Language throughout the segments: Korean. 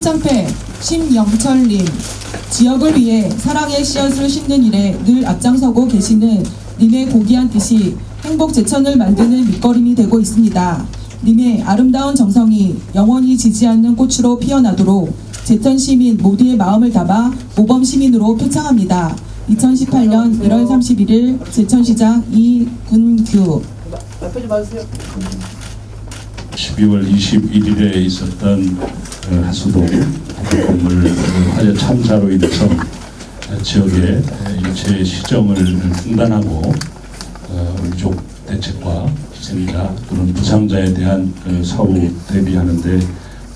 창패 심영철님, 지역을 위해 사랑의 씨앗을 심는 일에 늘 앞장서고 계시는 님의 고귀한 뜻이 행복 제천을 만드는 밑거름이 되고 있습니다. 님의 아름다운 정성이 영원히 지지 않는 꽃으로 피어나도록 제천 시민 모두의 마음을 담아 모범 시민으로 표창합니다. 2018년 1월 31일 제천시장 이근규. 12월 21일에 있었던 하수동 건물 화재 참사로 인해서 지역의 일체 시정을 중단하고 유족 대책과 희생자 또는 부상자에 대한 사후 대비하는 데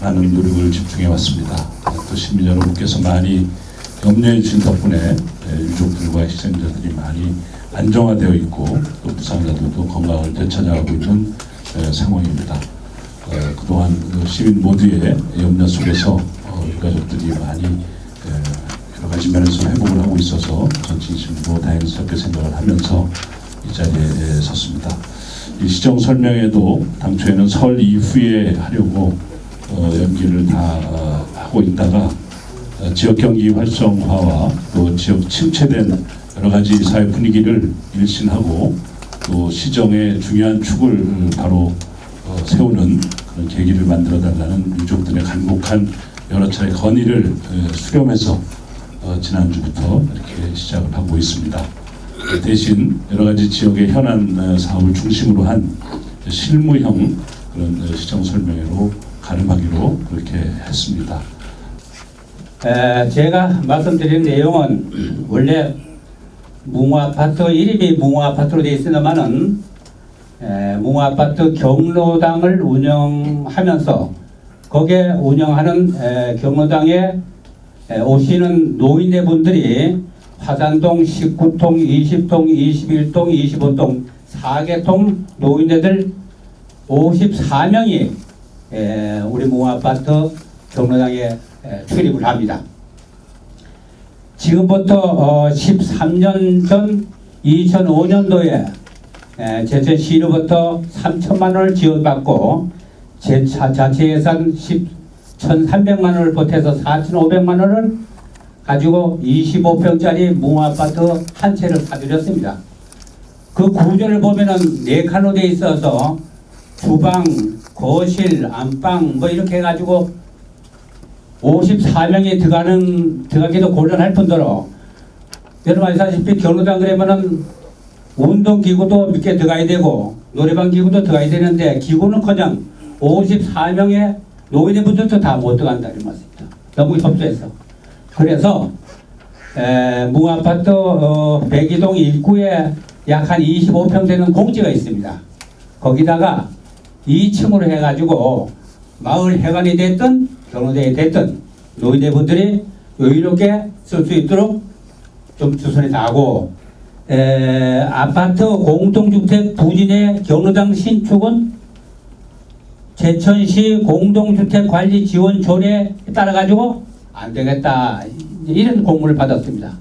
많은 노력을 집중해 왔습니다. 또 시민 여러분께서 많이 염려해 주신 덕분에 유족들과 희생자들이 많이 안정화되어 있고 또 부상자들도 건강을 되찾아가고 있는 상황입니다. 그동안 시민 모두의 염려 속에서 유가족들이 많이 여러 가지 면에서 회복을 하고 있어서 전 진심으로 다행스럽게 생각을 하면서 이 자리에 섰습니다. 이 시정 설명회도 당초에는 설 이후에 하려고 연기를 다 하고 있다가 지역 경기 활성화와 또 지역 침체된 여러 가지 사회 분위기를 일신하고 또 시정의 중요한 축을 바로 세우는 그런 계기를 만들어 달라는 유족들의 간곡한 여러 차례 건의를 수렴해서 지난주부터 이렇게 시작을 하고 있습니다. 대신 여러 가지 지역의 현안 사업을 중심으로 한 실무형 그런 시정 설명회로 가름하기로 그렇게 했습니다. 제가 말씀드린 내용은 원래 뭉아파트 이름이 뭉아파트로 되어 있으나마는 뭉아파트 경로당을 운영하면서 거기에 운영하는 경로당에 오시는 노인네 분들이 화산동 19통, 20통, 21통, 25통 4개통 노인네들 54명이 우리 뭉아파트 경로당에 출입을 합니다. 지금부터 13년 전 2005년도에 제천시로부터 3천만 원을 지원받고 자체 예산 1,300만 원을 보태서 4,500만 원을 가지고 25평짜리 뭉아파트 한 채를 사드렸습니다. 그 구조를 보면은 4칸으로 되어 있어서 주방, 거실, 안방 뭐 이렇게 해가지고 54명이 들어가기도 곤란할 뿐더러 여러분 아시다시피 경로당 그러면은 운동기구도 몇 개 들어가야 되고 노래방 기구도 들어가야 되는데 기구는커녕 54명의 노인의 분들도 다 못 들어간다는 말씀입니다. 너무 협소해서. 그래서 뭉아파트 백이동 입구에 약 한 25평 되는 공지가 있습니다. 거기다가 2층으로 해가지고 마을 회관이 됐든 경로당이 됐든 노인네 분들이 여유롭게 쓸 수 있도록 좀 주선해 나가고 아파트 공동주택 부진의 경로당 신축은 제천시 공동주택관리지원조례에 따라 가지고 안 되겠다 이런 공문을 받았습니다.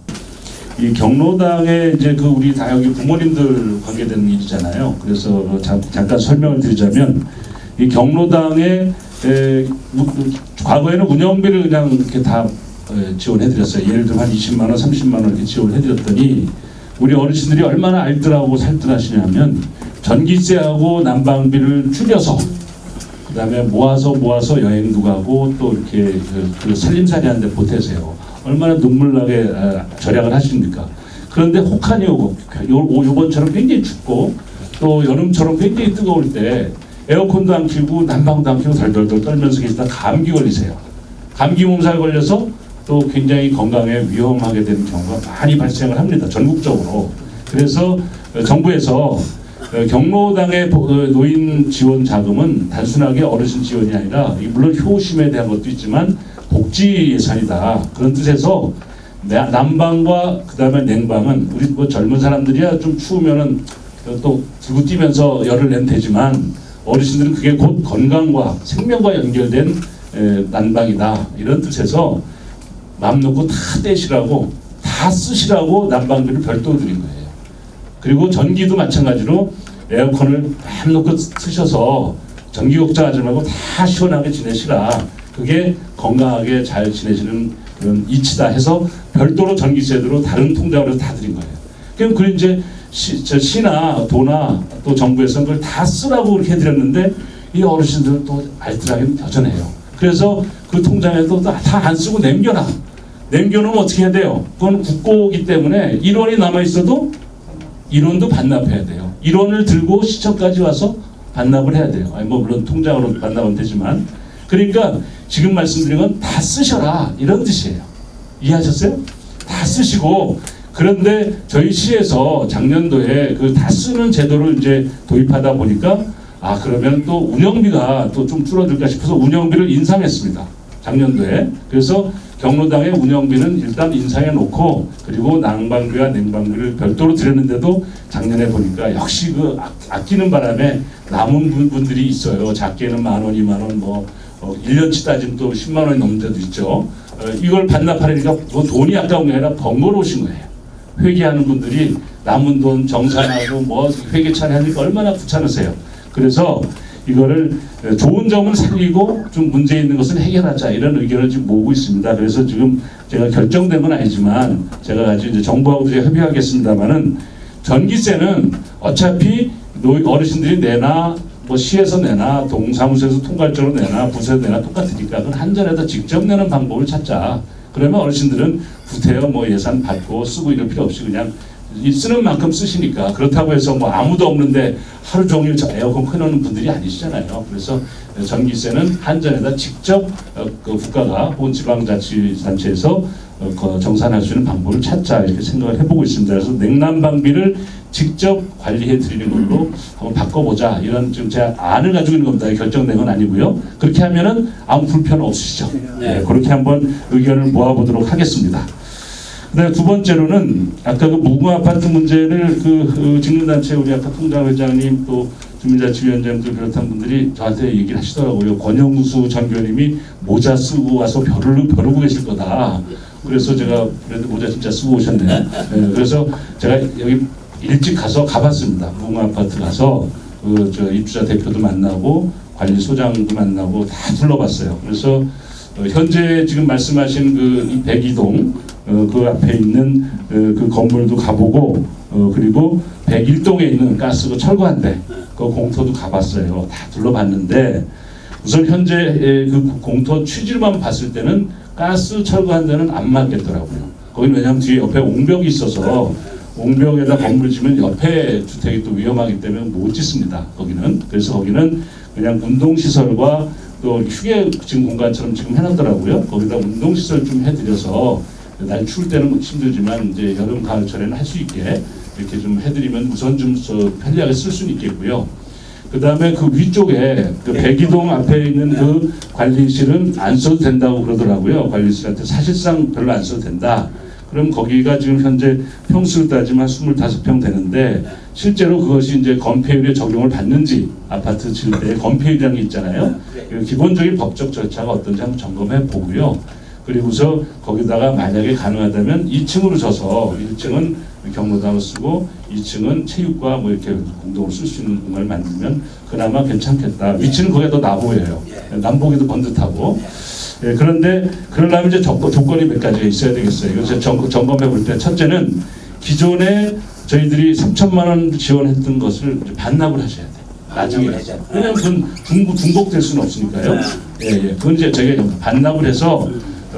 이 경로당에 이제 우리 다 여기 부모님들 관계되는 일이잖아요. 그래서 잠깐 설명을 드리자면 이 경로당에 과거에는 운영비를 그냥 이렇게 다 지원해드렸어요. 예를 들어 한 20만 원, 30만 원 이렇게 지원해드렸더니 우리 어르신들이 얼마나 알뜰하고 살뜰하시냐면 전기세하고 난방비를 줄여서 그다음에 모아서 여행도 가고 또 이렇게 그 살림살이하는데 보태세요. 얼마나 눈물나게 절약을 하십니까? 그런데 혹한이 오고 요번처럼 굉장히 춥고 또 여름처럼 굉장히 뜨거울 때 에어컨도 안 켜고 난방도 안 켜고 덜덜덜 떨면서 계시다 감기 걸리세요. 감기 몸살 걸려서 또 굉장히 건강에 위험하게 되는 경우가 많이 발생을 합니다. 전국적으로. 그래서 정부에서 경로당의 노인 지원 자금은 단순하게 어르신 지원이 아니라 물론 효심에 대한 것도 있지만 복지 예산이다. 그런 뜻에서 난방과 그다음에 냉방은 우리 뭐 젊은 사람들이야 좀 추우면은 또 들고 뛰면서 열을 내면 되지만 어르신들은 그게 곧 건강과 생명과 연결된 난방이다. 이런 뜻에서 마음 놓고 다 떼시라고 다 쓰시라고 난방비를 별도로 드린 거예요. 그리고 전기도 마찬가지로 에어컨을 마음 놓고 쓰셔서 전기 걱정하지 말고 다 시원하게 지내시라. 그게 건강하게 잘 지내시는 그런 이치다 해서 별도로 전기세로 다른 통장으로 다 드린 거예요. 그럼 그 이제 시나 도나 또 정부에서는 그걸 다 쓰라고 그렇게 해드렸는데 이 어르신들은 또 알뜰하게 여전해요. 그래서 그 통장에도 다 안 쓰고 남겨놔. 남겨놓으면 어떻게 해야 돼요? 그건 국고이기 때문에 1원이 남아있어도 1원도 반납해야 돼요. 1원을 들고 시청까지 와서 반납을 해야 돼요. 아니 뭐 물론 통장으로 반납은 되지만, 그러니까 지금 말씀드린 건 다 쓰셔라 이런 뜻이에요. 이해하셨어요? 다 쓰시고, 그런데 저희 시에서 작년도에 그 다 쓰는 제도를 이제 도입하다 보니까 그러면 또 운영비가 또 좀 줄어들까 싶어서 운영비를 인상했습니다. 작년도에. 그래서 경로당의 운영비는 일단 인상해 놓고, 그리고 난방비와 냉방비를 별도로 드렸는데도 작년에 보니까 역시 그 아끼는 바람에 남은 분들이 있어요. 작게는 10,000원, 20,000원, 뭐 1년치 따지면 또 10만 원이 넘는 데도 있죠. 이걸 반납하려니까 뭐 돈이 아까운 게 아니라 번거로우신 거예요. 회계하는 분들이 남은 돈 정산하고 뭐 회계 처리하니까 얼마나 귀찮으세요. 그래서 이거를 좋은 점은 살리고 좀 문제 있는 것은 해결하자, 이런 의견을 지금 모으고 있습니다. 그래서 지금 제가 결정된 건 아니지만 제가 아주 이제 정부하고도 협의하겠습니다만은, 전기세는 어차피 어르신들이 내나 뭐 시에서 내나 동사무소에서 통괄적으로 내나 부서에서 내나 똑같으니까 그건 한전에다 직접 내는 방법을 찾자. 그러면 어르신들은 구태여 뭐 예산 받고 쓰고 이럴 필요 없이 그냥 쓰는 만큼 쓰시니까. 그렇다고 해서 뭐 아무도 없는데 하루 종일 에어컨 켜놓는 분들이 아니시잖아요. 그래서 전기세는 한전에다 직접 그 국가가 혹은 지방자치단체에서 정산할 수 있는 방법을 찾자, 이렇게 생각을 해보고 있습니다. 그래서 냉난방비를 직접 관리해 드리는 걸로 한번 바꿔보자, 이런 지금 제가 안을 가지고 있는 겁니다. 결정된 건 아니고요. 그렇게 하면은 아무 불편 없으시죠? 네, 그렇게 한번 의견을 모아보도록 하겠습니다. 그다음에 두 번째로는 아까 그 무궁화 아파트 문제를 그 직능단체 우리 아까 통장회장님 또 주민자치위원장들 비롯한 분들이 저한테 얘기를 하시더라고요. 권영수 전 교님이 모자 쓰고 와서 벼르고 계실 거다. 그래서 제가 그래도 모자 진짜 쓰고 오셨네. 네, 그래서 제가 여기 일찍 가봤습니다. 무궁화 아파트 가서 저 입주자 대표도 만나고 관리소장도 만나고 다 둘러봤어요. 그래서 현재 지금 말씀하신 그 102동 그 앞에 있는 그 건물도 가보고, 그리고 101동에 있는 가스 그 철거한데 그 공터도 가봤어요. 다 둘러봤는데 우선 현재 그 공터 취지만 봤을 때는 가스 철거한 데는 안 맞겠더라고요. 거기는 왜냐하면 뒤에 옆에 옹벽이 있어서 옹벽에다 건물 지면 옆에 주택이 또 위험하기 때문에 못 짓습니다. 거기는. 그래서 거기는 그냥 운동시설과 또 휴게진 공간처럼 지금 해놨더라고요. 거기다 운동시설 좀 해드려서 날 추울 때는 힘들지만 이제 여름 가을철에는 할 수 있게 이렇게 좀 해드리면 우선 좀 편리하게 쓸 수는 있겠고요. 그 다음에 그 위쪽에 그 백이동 앞에 있는 그 관리실은 안 써도 된다고 그러더라고요. 관리실한테 사실상 별로 안 써도 된다. 그럼 거기가 지금 현재 평수를 따지면 25평 되는데 실제로 그것이 이제 건폐율에 적용을 받는지, 아파트 지을 때 건폐율이라는 게 있잖아요. 기본적인 법적 절차가 어떤지 한번 점검해 보고요. 그리고서 거기다가 만약에 가능하다면 2층으로 져서 1층은 경로당을 쓰고 2층은 체육과 뭐 이렇게 공동으로 쓸 수 있는 공간을 만들면 그나마 괜찮겠다. 위치는 거기가 더 나 보여요. 남보기도 번듯하고. 예, 그런데 그러려면 이제 조건이 몇 가지가 있어야 되겠어요. 그래서 점검해 볼 때 첫째는 기존에 저희들이 3,000만 원 지원했던 것을 이제 반납을 하셔야 돼요. 나중에. 왜냐하면 그건 중복될 수는 없으니까요. 예. 그건 이제 저희가 반납을 해서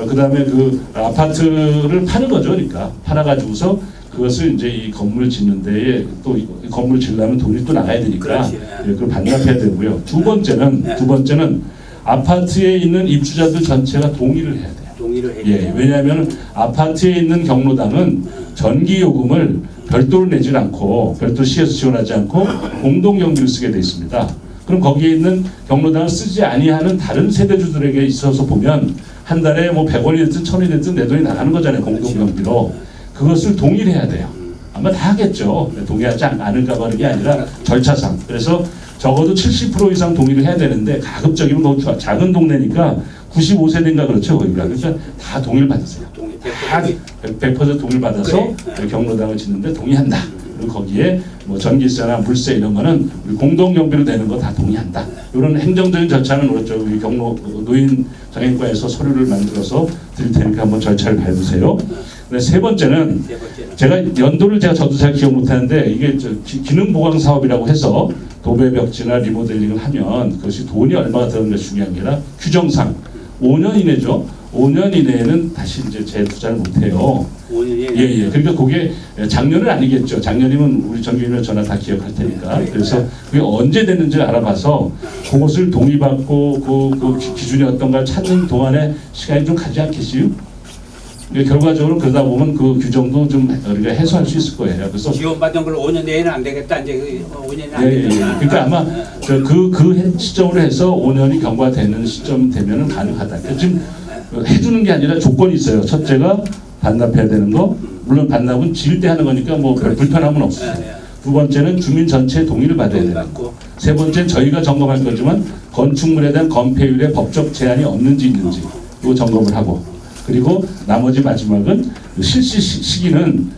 그 다음에 그 아파트를 파는 거죠. 그러니까 팔아가지고서 그것을 이제 이 건물 짓는 데에 또 건물 지으려면 돈이 또 나가야 되니까 예, 그걸 반납해야 되고요. 두 번째는 아파트에 있는 입주자들 전체가 동의를 해야 돼요. 동의를 해야 예, 왜냐하면 아파트에 있는 경로당은 전기 요금을 별도로 내지 않고 별도 시에서 지원하지 않고 공동 경비를 쓰게 돼 있습니다. 그럼 거기에 있는 경로당을 쓰지 아니하는 다른 세대주들에게 있어서 보면 한 달에 뭐 100원이 됐든 1,000원이 됐든 내 돈이 나가는 거잖아요. 공동 경비로. 그것을 동의를 해야 돼요. 아마 다 하겠죠. 동의하지 않을까 하는 게 아니라 절차상. 그래서 적어도 70% 이상 동의를 해야 되는데 가급적이면 너무 작은 동네니까 95세대인가 그렇죠. 거기가. 그러니까 다 동의를 받으세요. 다 100% 동의를 받아서 경로당을 짓는데 동의한다. 그리고 거기에 뭐 전기세나 물세 이런 거는 우리 공동 경비로 내는 거 다 동의한다. 이런 행정적인 절차는 우리 경로 노인 장애과에서 서류를 만들어서 드릴 테니까 한번 절차를 밟으세요. 근데 세 번째는 제가 연도를 저도 잘 기억 못하는데 이게 기능 보강 사업이라고 해서 도배 벽지나 리모델링을 하면 그것이 돈이 얼마가 드는 게 중요한 게 아니라 규정상 5년 이내죠. 5년 이내에는 다시 이제 재투자를 못해요. 5년이에요? 예. 그러니까 그게 작년은 아니겠죠. 작년이면 우리 정규인을 전화 다 기억할 테니까. 그래서 그게 언제 됐는지 알아봐서 그것을 동의받고 그 기준이 어떤가 찾는 동안에 시간이 좀 가지 않겠어요? 그러니까 결과적으로 그러다 보면 그 규정도 좀 우리가 해소할 수 있을 거예요. 그래서 지원받은 걸 5년 내에는 안 되겠다. 이제 5년이 안 예. 되겠다. 그러니까 아마 그 시점으로 해서 5년이 경과되는 시점 되면은 가능하다. 그러니까 지금 해주는 게 아니라 조건이 있어요. 첫째가 반납해야 되는 거. 물론 반납은 지을 때 하는 거니까 뭐 별 불편함은 없어요. 두 번째는 주민 전체 동의를 받아야 돼요. 받고. 세 번째는 저희가 점검할 거지만 건축물에 대한 건폐율에 법적 제한이 없는지 있는지 이거 점검을 하고, 그리고 나머지 마지막은 실시 시기는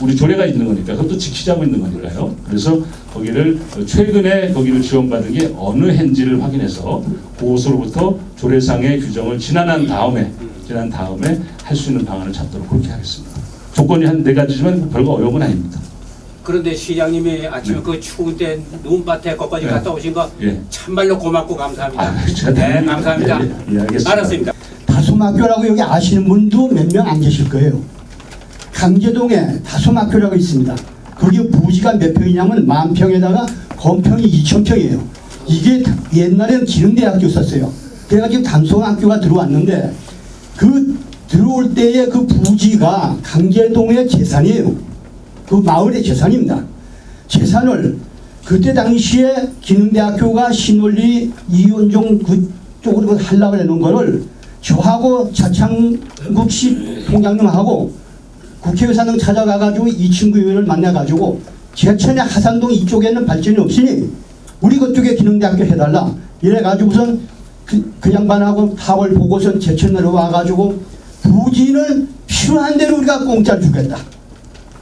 우리 조례가 있는 거니까 그것도 지키자고 있는 거니까요. 그래서 거기를 최근에 거기를 지원받은 게 어느 해인지를 확인해서 그곳으로부터 조례상의 규정을 지난한 다음에 할 수 있는 방안을 찾도록 그렇게 하겠습니다. 조건이 한 4가지지만 별거 어려운 건 아닙니다. 그런데 시장님이 아침에 그 추운 때 눈밭에 거기까지 갔다 오신 거 참말로 고맙고 감사합니다. 네, 감사합니다. 예, 알겠습니다. 알았습니다. 다솜학교라고 여기 아시는 분도 몇 명 안 계실 거예요. 강제동에 다솜학교라고 있습니다. 거기 부지가 몇 평이냐면 10,000평에다가 건평이 2,000평이에요. 이게 옛날에는 기능대학교 썼어요. 그래가지고 다솜학교가 들어왔는데 그 들어올 때의 그 부지가 강제동의 재산이에요. 그 마을의 재산입니다. 재산을 그때 당시에 기능대학교가 신원리 이원종 그쪽으로 하려고 해놓은 거를 저하고 차창국 씨 통장님하고 국회의사 등 찾아가가지고 이 친구 의원을 만나가지고 제천의 하산동 이쪽에는 발전이 없으니 우리 그쪽에 기능대학교 해달라 이래가지고선 그 양반하고 답을 보고선 제천으로 와가지고 부지는 필요한 대로 우리가 공짜로 주겠다.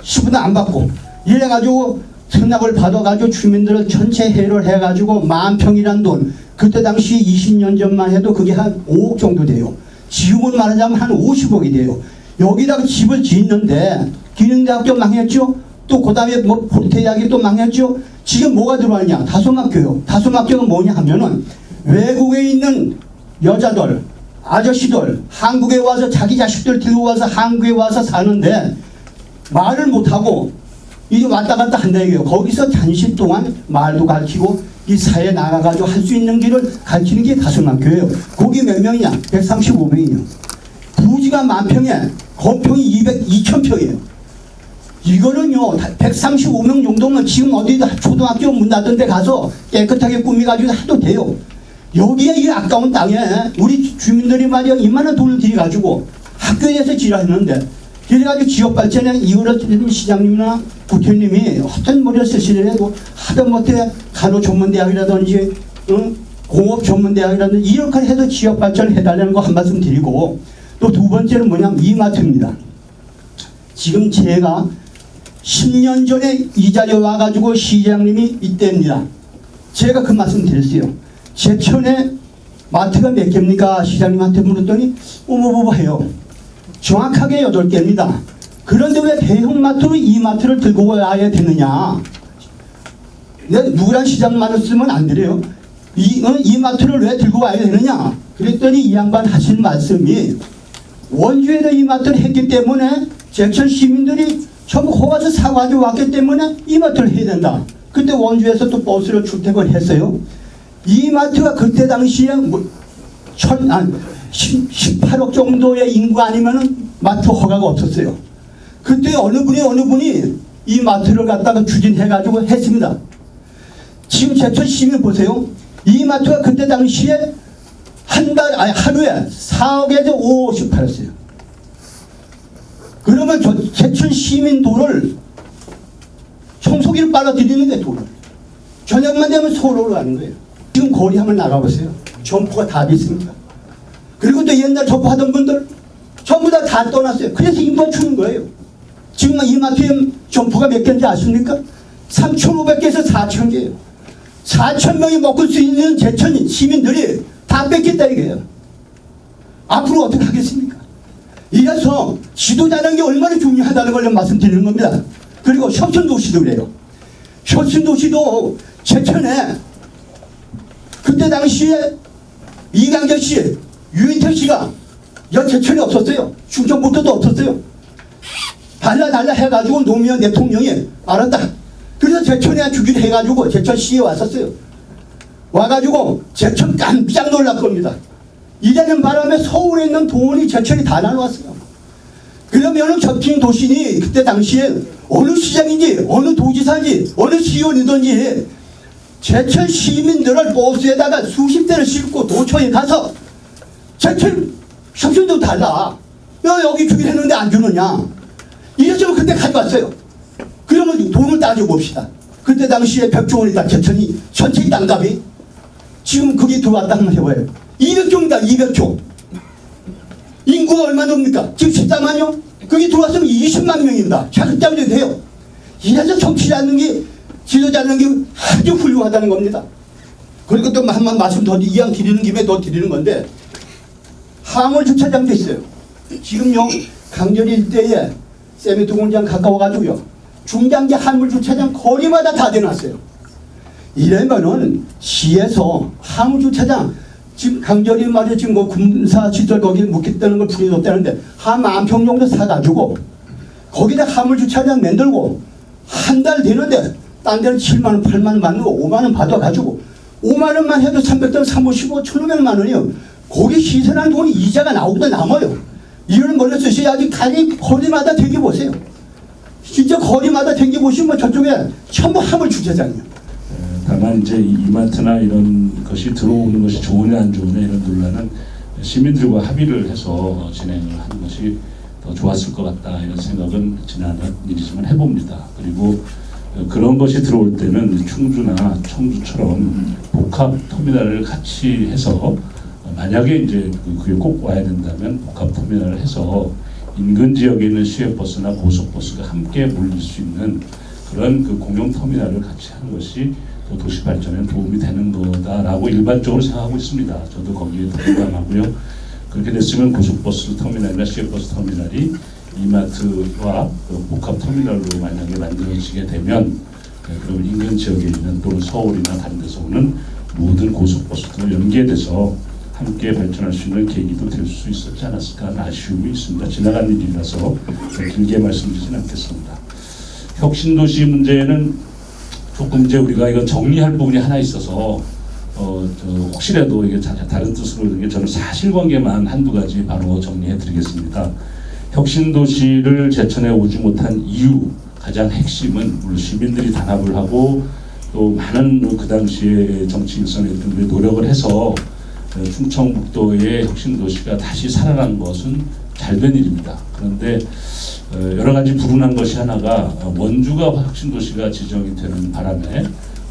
10분도 안 받고 이래가지고 승낙을 받아가지고 주민들을 전체 해를 해가지고 10,000평이란 돈, 그때 당시 20년 전만 해도 그게 한 5억 정도 돼요. 지금은 말하자면 한 50억이 돼요. 여기다가 집을 짓는데 기능대학교 망했죠. 또 그 다음에 뭐 포르테대학이 또 망했죠. 지금 뭐가 들어왔냐? 다솜학교요. 다솜학교가 뭐냐 하면은 외국에 있는 여자들, 아저씨들 한국에 와서 자기 자식들 들고 와서 한국에 와서 사는데 말을 못하고 이제 왔다 갔다 한다 이거예요. 거기서 잔시 동안 말도 가르치고 이 사회에 나가가지고 할 수 있는 길을 가르치는 게 다솜학교예요. 거기 몇 명이냐? 135명이요. 부지가 10,000평에 건평이 2,000평이에요. 이거는요 135명 정도면 지금 어디 초등학교 문 닫은 데 가서 깨끗하게 꾸미가지고 해도 돼요. 여기에 이 아까운 땅에 우리 주민들이 말이야 이만한 돈을 들여가지고 학교에 대해서 지랄했는데 그래가지고 지역 발전에 이후로 시장님이나 국회의원님이 어떤 머리를 쓰시더라도 하다못해 간호전문대학이라든지 공업전문대학이라든지 이렇게 해서 지역 발전을 해달라는 거 한 말씀 드리고, 또 두 번째는 뭐냐면 이마트입니다. 지금 제가 10년 전에 이 자리에 와가지고 시장님이 이때입니다. 제가 그 말씀 드렸어요. 제천에 마트가 몇 개입니까? 시장님한테 물었더니 어머머머 해요. 정확하게 8개입니다. 그런데 왜 대형마트로 이마트를 들고 와야 되느냐? 누구란 시장 말을 쓰면 안 되래요. 이마트를 왜 들고 와야 되느냐? 그랬더니 이 양반 하신 말씀이 원주에도 이마트를 했기 때문에 제천 시민들이 전부 거기서 사가지고 왔기 때문에 이마트를 해야 된다. 그때 원주에서 또 버스로 출퇴근을 했어요. 이마트가 그때 당시에 18억 정도의 인구 아니면은 마트 허가가 없었어요. 그때 어느 분이 이 마트를 갖다가 추진해가지고 했습니다. 지금 제천 시민 보세요. 이 마트가 그때 당시에 하루에 4억에서 5억씩 팔았어요. 그러면 제천 시민 돈을 청소기를 빨아들이는 게 돈을. 저녁만 되면 서울로 가는 거예요. 지금 거리 한번 나가보세요. 점포가 다 있습니다. 그리고 또 옛날 점포하던 분들 전부 다 떠났어요. 그래서 인파 추는 거예요. 지금 이마트에 점포가 몇 개인지 아십니까? 3,500개에서 4,000개예요. 4,000명이 먹을 수 있는 제천 시민들이 다 뺏겼다 이거예요. 앞으로 어떻게 하겠습니까? 이래서 지도자라는 게 얼마나 중요하다는 걸 말씀드리는 겁니다. 그리고 혁신도시도 그래요. 혁신도시도 제천에 그때 당시에 이강재 씨, 유인택 씨가 제천이 없었어요. 충청부터도 없었어요. 달라 해가지고 노무현 대통령이 알았다. 그래서 제천에 주기로 해가지고 제천시에 왔었어요. 와가지고 제천 깜짝 놀랄 겁니다. 이러는 바람에 서울에 있는 돈이 제천이 다 나눠왔어요. 그러면은 혁신 도시니 그때 당시에 어느 시장인지 어느 도지사인지 어느 시의원이든지 제천 시민들을 버스에다가 수십 대를 싣고 도청에 가서 제천 혁신도 달라. 여기 주기로 했는데 안 주느냐. 이랬으면 그때 가져왔어요. 그러면 돈을 따져봅시다. 그때 당시에 100조 원이 다 제천이 전체 땅값이 지금 그게 들어왔다 한번 해봐요. 200조입니다. 200조. 인구가 얼마 됩니까? 지금 14만요? 그게 들어왔으면 20만 명입니다. 자극자극이 돼요. 이래서 정치라는 게 지도자라는 게 아주 훌륭하다는 겁니다. 그리고 또 한번 말씀 더 이왕 드리는 김에 더 드리는 건데 화물 주차장도 있어요. 지금요 강전 일대에 세미트 공장 가까워가지고요 중장기 화물 주차장 거리마다 다 대놨어요. 이러면은 시에서 화물 주차장 지금 강전이 말이야 지금 뭐 군사 시설 거기 묵혔다는 걸 풀어줬다는데 한 10,000평 정도 사가지고 거기다 화물 주차장 만들고 한 달 되는데 딴 데는 7만 원, 8만 원 받는 거 5만 원 받아가지고 5만 원만 해도 300돈, 355, 1,500만 원이요. 거기 시세난 돈이 이자가 나오기도 남아요. 이거는 뭘로 쓰셔야지 거리마다 댕겨보세요. 진짜 거리마다 댕겨보시면 저쪽에 전부 화물 주차장이에요. 다만 이제 이마트나 이런 것이 들어오는 것이 좋으냐 안 좋으냐 이런 논란은 시민들과 합의를 해서 진행을 하는 것이 더 좋았을 것 같다 이런 생각은 지난 일이지만 해봅니다. 그리고 그런 것이 들어올 때는 충주나 청주처럼 복합 터미널을 같이 해서 만약에 이제 그게 꼭 와야 된다면 복합 터미널을 해서 인근 지역에 있는 시외버스나 고속버스가 함께 몰릴 수 있는 그런 그 공용 터미널을 같이 하는 것이 또 도시 발전에 도움이 되는 거다라고 일반적으로 생각하고 있습니다. 저도 거기에 동감하고요. 그렇게 됐으면 고속버스 터미널이나 시외버스 터미널이 이마트와 그 복합 터미널로 만약에 만들어지게 되면 그럼 인근 지역에 있는 또는 서울이나 다른 데서 오는 모든 고속버스도 연계돼서 함께 발전할 수 있는 계기도 될 수 있었지 않았을까 하는 아쉬움이 있습니다. 지나간 일이라서 길게 말씀드리진 않겠습니다. 혁신도시 문제는 조금 이제 우리가 이거 정리할 부분이 하나 있어서 혹시라도 이게 다른 뜻으로 이게 저는 사실관계만 한두 가지 바로 정리해 드리겠습니다. 혁신도시를 제천에 오지 못한 이유 가장 핵심은 물론 시민들이 단합을 하고 또 많은 그 당시에 정치 일선에 노력을 해서 충청북도의 혁신도시가 다시 살아난 것은 잘된 일입니다. 그런데 여러 가지 불운한 것이 하나가 원주가 혁신도시가 지정이 되는 바람에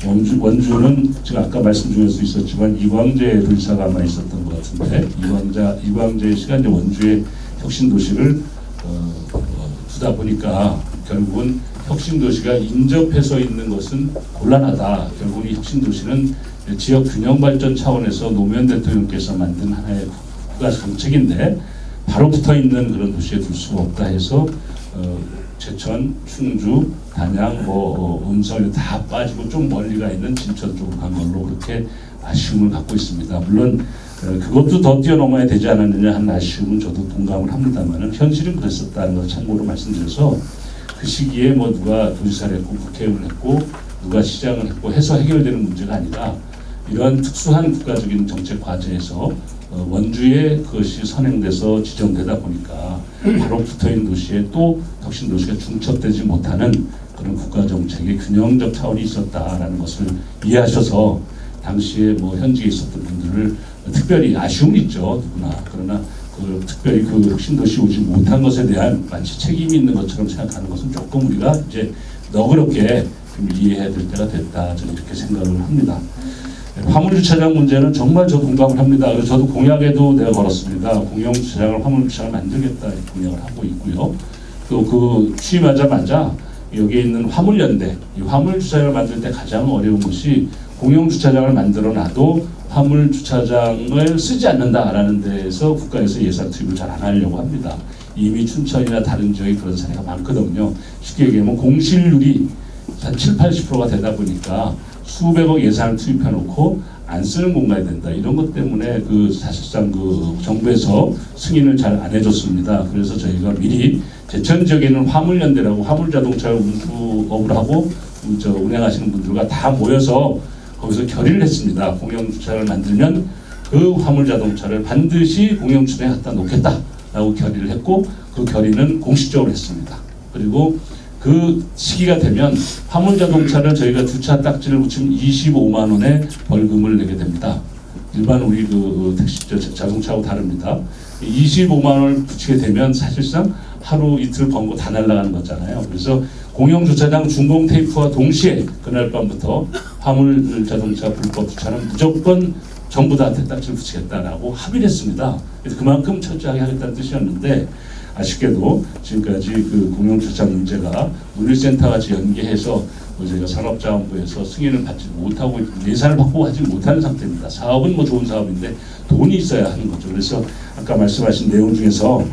원주는 지금 아까 말씀 중에서 있었지만 이광재 도지사가 아마 있었던 것 같은데 이광재 씨가 이제 원주의 혁신도시를 두다 보니까 결국은 혁신도시가 인접해서 있는 것은 곤란하다. 결국은 이 혁신도시는 지역 균형 발전 차원에서 노무현 대통령께서 만든 하나의 국가 정책인데 바로 붙어 있는 그런 도시에 둘 수가 없다 해서 제천, 충주, 단양, 음성 다 빠지고 좀 멀리가 있는 진천 쪽으로 간 걸로 그렇게 아쉬움을 갖고 있습니다. 물론 그것도 더 뛰어넘어야 되지 않았느냐 하는 아쉬움은 저도 동감을 합니다만 현실은 그랬었다는 걸 참고로 말씀드려서 그 시기에 뭐 누가 도지사를 했고 국회의원을 했고 누가 시장을 했고 해서 해결되는 문제가 아니라 이러한 특수한 국가적인 정책 과제에서 원주에 그것이 선행돼서 지정되다 보니까 바로 붙어있는 도시에 또 혁신도시가 중첩되지 못하는 그런 국가정책의 균형적 차원이 있었다라는 것을 이해하셔서 당시에 뭐 현직에 있었던 분들을 특별히 아쉬움이 있죠 누구나. 그러나 특별히 그 혁신도시 오지 못한 것에 대한 마치 책임이 있는 것처럼 생각하는 것은 조금 우리가 이제 너그럽게 좀 이해해야 될 때가 됐다 저는 이렇게 생각을 합니다. 화물주차장 문제는 정말 저 동감을 합니다. 그래서 저도 공약에도 내가 걸었습니다. 공영주차장을 화물주차장을 만들겠다 이렇게 공약을 하고 있고요. 또 그 취임하자마자 여기에 있는 화물연대, 이 화물주차장을 만들 때 가장 어려운 것이 공영주차장을 만들어 놔도 화물주차장을 쓰지 않는다라는 데에서 국가에서 예산 투입을 잘 안 하려고 합니다. 이미 춘천이나 다른 지역에 그런 사례가 많거든요. 쉽게 얘기하면 공실률이 한 70~80%가 되다 보니까 수백억 예산을 투입해 놓고 안 쓰는 공간이 된다. 이런 것 때문에 그 사실상 그 정부에서 승인을 잘 안 해줬습니다. 그래서 저희가 미리 제천 지역에 있는 화물연대라고 화물자동차를 운수업을 하고 운행하시는 분들과 다 모여서 거기서 결의를 했습니다. 공영주차를 만들면 그 화물자동차를 반드시 공영주차장에 갖다 놓겠다라고 결의를 했고 그 결의는 공식적으로 했습니다. 그리고 그 시기가 되면 화물자동차를 저희가 주차 딱지를 붙이면 25만 원의 벌금을 내게 됩니다. 일반 우리 그 택시 자동차하고 다릅니다. 25만 원을 붙이게 되면 사실상 하루 이틀 번거 다 날아가는 거잖아요. 그래서 공영주차장 준공 테이프와 동시에 그날 밤부터 화물자동차 불법 주차는 무조건 전부 다 딱지를 붙이겠다라고 합의를 했습니다. 그래서 그만큼 철저하게 하겠다는 뜻이었는데 아쉽게도 지금까지 그 공영주차장 문제가 물류센터 같이 연계해서 저희가 산업자원부에서 승인을 받지 못하고 예산을 받고 하지 못하는 상태입니다. 사업은 뭐 좋은 사업인데 돈이 있어야 하는 거죠. 그래서 아까 말씀하신 내용 중에서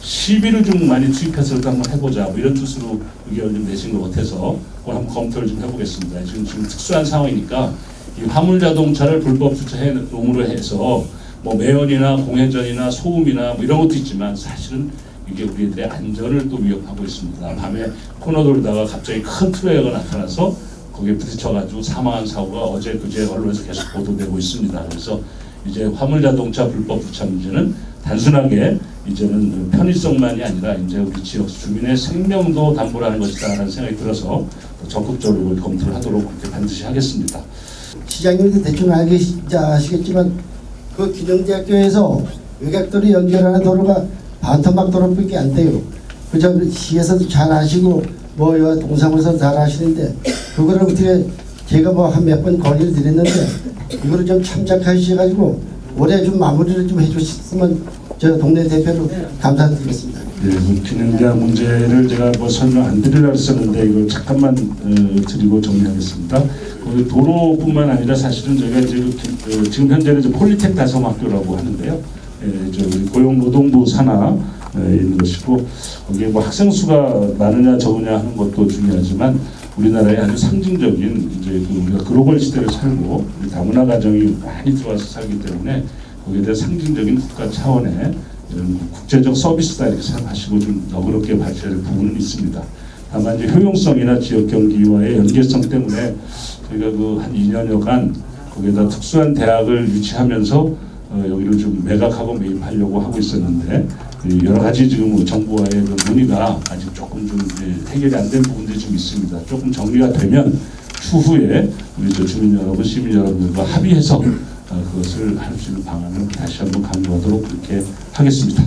시비를 좀 많이 투입해서 한번 해보자 뭐 이런 뜻으로 의견을 좀 내신 것 같아서 그걸 한번 검토를 좀 해보겠습니다. 지금 특수한 상황이니까 이 화물자동차를 불법 주차해 놓음으로 해서 뭐 매연이나 공회전이나 소음이나 뭐 이런 것도 있지만 사실은 이게 우리들의 안전을 또 위협하고 있습니다. 밤에 코너 돌다가 갑자기 큰 트레이가 나타나서 거기에 부딪혀가지고 사망한 사고가 어제 그제 언론에서 계속 보도되고 있습니다. 그래서 이제 화물자동차 불법 주차 문제는 단순하게 이제는 편의성만이 아니라 이제 우리 지역 주민의 생명도 담보를 하는 것이다라는 생각이 들어서 적극적으로 검토를 하도록 그렇게 반드시 하겠습니다. 시장님도 대충 아시겠지만 그 기능대학교에서 외곽도로 연결하는 도로가 반토막 도로밖에 안 돼요. 그저 시에서도 잘 아시고 뭐 동사무소 잘 아시는데 그거를 어떻게 제가 뭐 한 몇 번 건의를 드렸는데 이거를 좀 참작하셔가지고 올해 좀 마무리를 좀 해주셨으면 저 동네 대표로 감사드리겠습니다. 네, 그 기능대학 문제를 제가 뭐 설명 안 드리려고 했었는데 이걸 잠깐만 드리고 정리하겠습니다. 그 도로뿐만 아니라 사실은 저희가 이제 지금 현재는 이제 폴리텍 다성학교라고 하는데요. 고용노동부 산하에 있는 것이고 거기에 뭐 학생 수가 많으냐 적으냐 하는 것도 중요하지만 우리나라의 아주 상징적인 이제 우리가 글로벌 시대를 살고 우리 다문화 가정이 많이 들어와서 살기 때문에 거기에 대한 상징적인 국가 차원의 이런 국제적 서비스다 이렇게 생각하시고 좀 너그럽게 봐주셔야 될 부분은 있습니다. 다만 이제 효용성이나 지역 경기와의 연계성 때문에 저희가 그 한 2년여간 거기에다 특수한 대학을 유치하면서 여기를 좀 매각하고 매입하려고 하고 있었는데 여러 가지 지금 정부와의 그 논의가 아직 조금 좀 해결이 안 된 부분들이 좀 있습니다. 조금 정리가 되면 추후에 우리 저 주민 여러분, 시민 여러분들과 합의해서 그것을 할 수 있는 방안을 다시 한번 강구하도록 그렇게 하겠습니다.